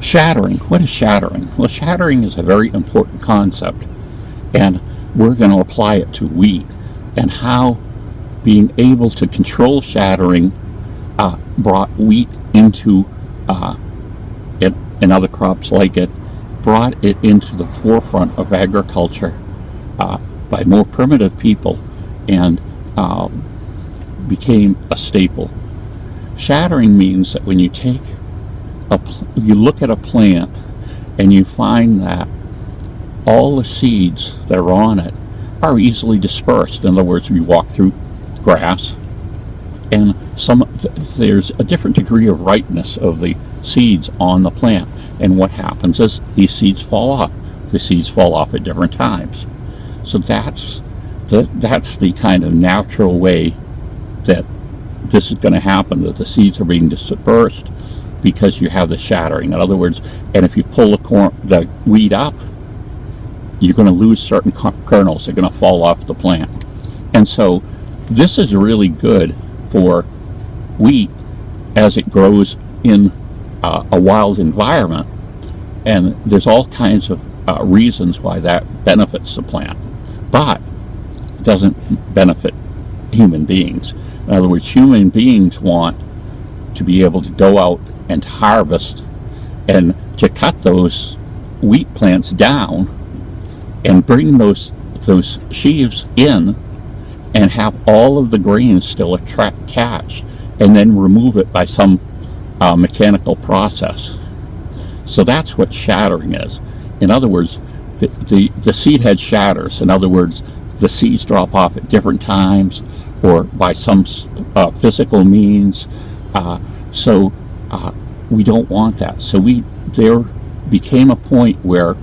Shattering. What is shattering? Well, shattering is a very important concept, and we're going to apply it to wheat and how being able to control shattering brought wheat into it, and other crops like it, brought it into the forefront of agriculture by more primitive people, and became a staple. Shattering means that when you take you look at a plant and you find that all the seeds that are on it are easily dispersed. In other words, you walk through grass, and there's a different degree of ripeness of the seeds on the plant. And what happens is these seeds fall off. The seeds fall off at different times. So that's the kind of natural way that this is going to happen, that the seeds are being dispersed because you have the shattering. In other words, and if you pull the weed up, you're going to lose certain kernels. They're going to fall off the plant. And so this is really good for wheat as it grows in a wild environment. And there's all kinds of reasons why that benefits the plant. But it doesn't benefit human beings. In other words, human beings want to be able to go out and harvest and to cut those wheat plants down and bring those sheaves in and have all of the grains still attached, and then remove it by some mechanical process. So that's what shattering is. In other words, the seed head shatters. In other words, the seeds drop off at different times or by some physical means. So we don't want that. So there became a point where,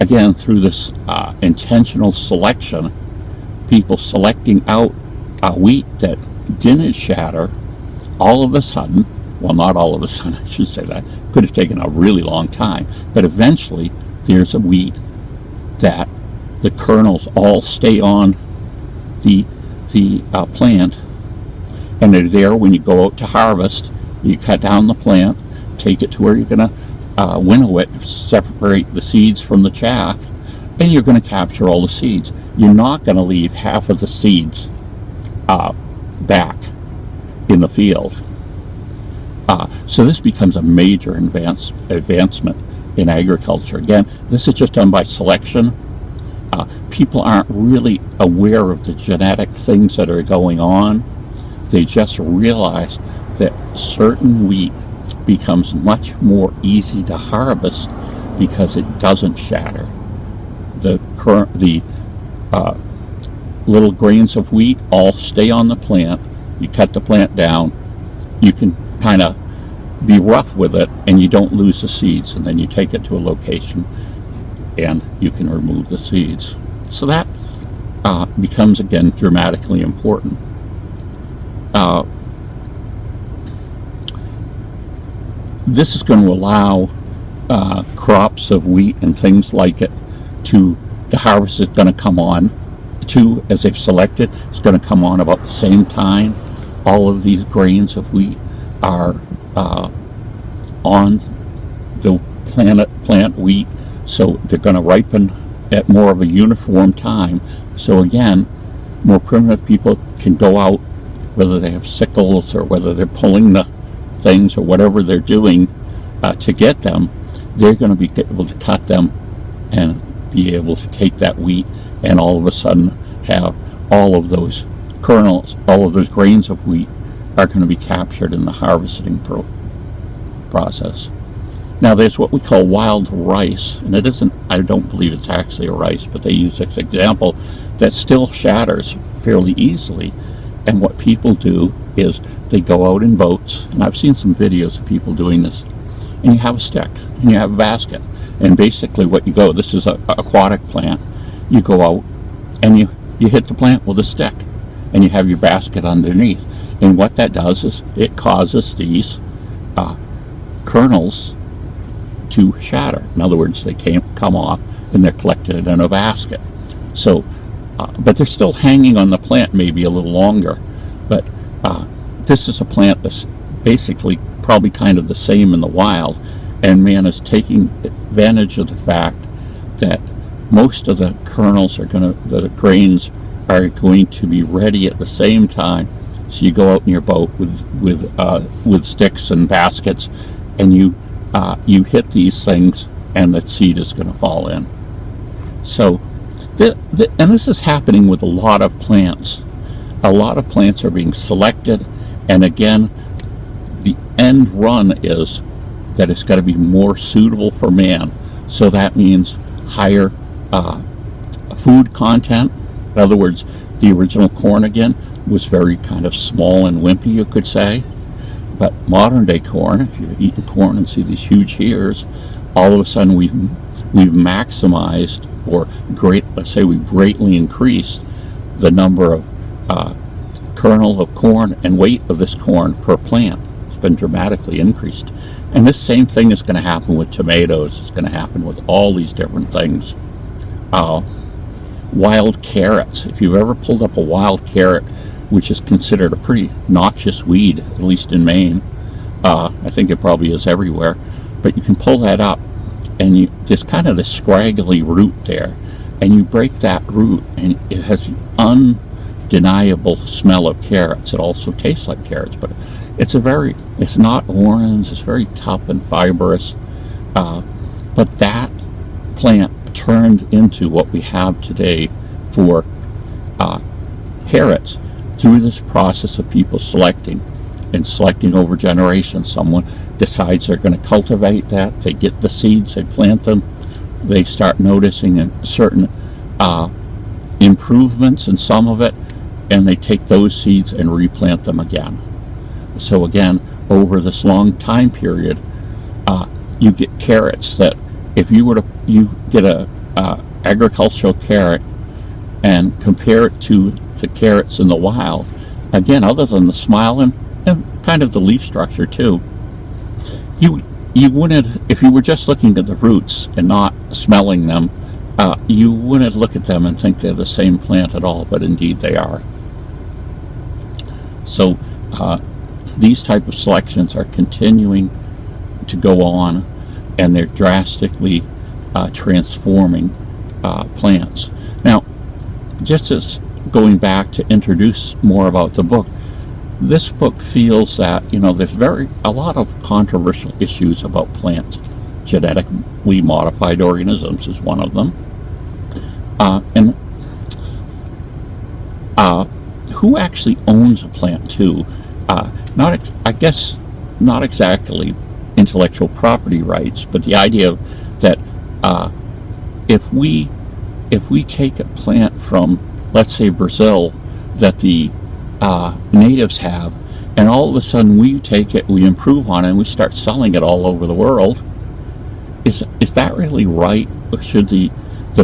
again, through this intentional selection, people selecting out wheat that didn't shatter, all of a sudden, well, not all of a sudden, I should say that, could have taken a really long time, but eventually there's a wheat that the kernels all stay on the plant, and they're there when you go out to harvest. You cut down the plant, take it to where you're going to winnow it, separate the seeds from the chaff, and you're going to capture all the seeds. You're not going to leave half of the seeds back in the field. So this becomes a major advancement in agriculture. Again, this is just done by selection. People aren't really aware of the genetic things that are going on. They just realize that certain wheat becomes much more easy to harvest because it doesn't shatter. The little grains of wheat all stay on the plant. You cut the plant down, you can kind of be rough with it, and you don't lose the seeds, and then you take it to a location and you can remove the seeds. So that becomes, again, dramatically important. This is going to allow crops of wheat and things like it the harvest is going to come on as they've selected. It's going to come on about the same time. All of these grains of wheat are on the plant wheat, so they're going to ripen at more of a uniform time. So again, more primitive people can go out, whether they have sickles or whether they're pulling the things or whatever they're doing to get them, they're going to be able to cut them and be able to take that wheat and all of a sudden have all of those kernels, all of those grains of wheat are going to be captured in the harvesting process. Now there's what we call wild rice, and it isn't, I don't believe it's actually a rice, but they use this example that still shatters fairly easily. And what people do is they go out in boats, and I've seen some videos of people doing this, and you have a stick and you have a basket, and basically what you go, this is an aquatic plant, you go out and you hit the plant with a stick and you have your basket underneath, and what that does is it causes these kernels to shatter. In other words, they can't come off and they're collected in a basket. So but they're still hanging on the plant maybe a little longer, but this is a plant that's basically probably kind of the same in the wild and man is taking advantage of the fact that most of the kernels the grains are going to be ready at the same time. So you go out in your boat with sticks and baskets, and you hit these things, and the seed is going to fall in. So, and this is happening with a lot of plants. A lot of plants are being selected, and again, the end run is that it's got to be more suitable for man. So that means higher food content. In other words, the original corn again was very kind of small and wimpy, you could say. But modern day corn, if you've eaten corn and see these huge ears, all of a sudden we've maximized, or we've greatly increased the number of kernel of corn and weight of this corn per plant. It's been dramatically increased. And this same thing is going to happen with tomatoes. It's going to happen with all these different things. Wild carrots. If you've ever pulled up a wild carrot, which is considered a pretty noxious weed, at least in Maine, I think it probably is everywhere, but you can pull that up, and there's kind of the scraggly root there, and you break that root, and it has the undeniable smell of carrots. It also tastes like carrots, but it's not orange. It's very tough and fibrous, but that plant turned into what we have today for carrots through this process of people selecting over generations. Someone decides they're going to cultivate that. They get the seeds, they plant them, they start noticing certain improvements in some of it, and they take those seeds and replant them again. So again, over this long time period, you get carrots that if you get a agricultural carrot and compare it to the carrots in the wild, again, other than the smile and kind of the leaf structure too, you wouldn't, if you were just looking at the roots and not smelling them, you wouldn't look at them and think they're the same plant at all, but indeed they are. So these type of selections are continuing to go on, and they're drastically transforming plants. Now, just as going back to introduce more about the book, this book feels that there's a lot of controversial issues about plants. Genetically modified organisms is one of them, and who actually owns a plant too? I guess not exactly intellectual property rights, but the idea that if we take a plant from, let's say, Brazil, that the natives have, and all of a sudden we take it, we improve on it, and we start selling it all over the world, is that really right? Or should the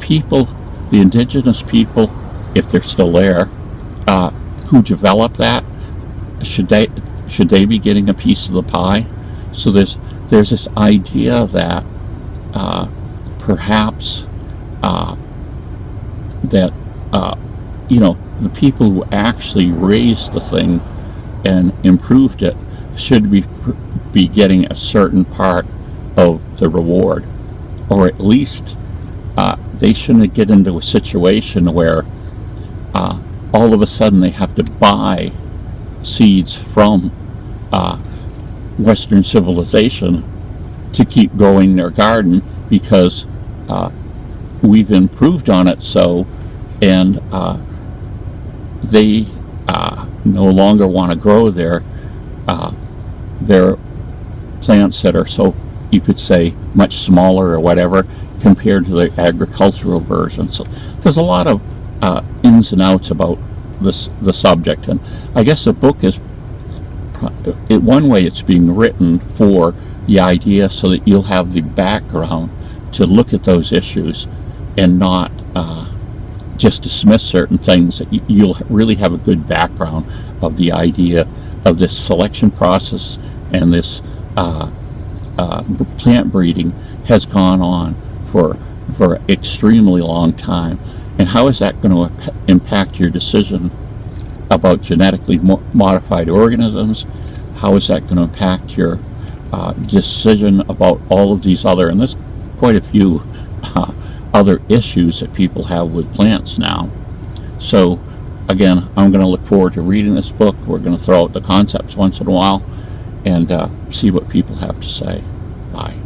people, the indigenous people, if they're still there, who develop that, should they be getting a piece of the pie? So there's this idea that perhaps that the people who actually raised the thing and improved it should be getting a certain part of the reward, or at least they shouldn't get into a situation where all of a sudden they have to buy seeds from Western civilization to keep growing their garden because we've improved on it and they no longer want to grow their plants that are, so you could say, much smaller or whatever compared to the agricultural version. So there's a lot of ins and outs about the subject, and I guess the book is, in one way, it's being written for the idea so that you'll have the background to look at those issues and not just dismiss certain things. That you'll really have a good background of the idea of this selection process, and this plant breeding has gone on for extremely long time. And how is that going to impact your decision about genetically modified organisms? How is that going to impact your decision about all of these other, and there's quite a few other issues that people have with plants now. So again, I'm going to look forward to reading this book. We're going to throw out the concepts once in a while and see what people have to say. Bye.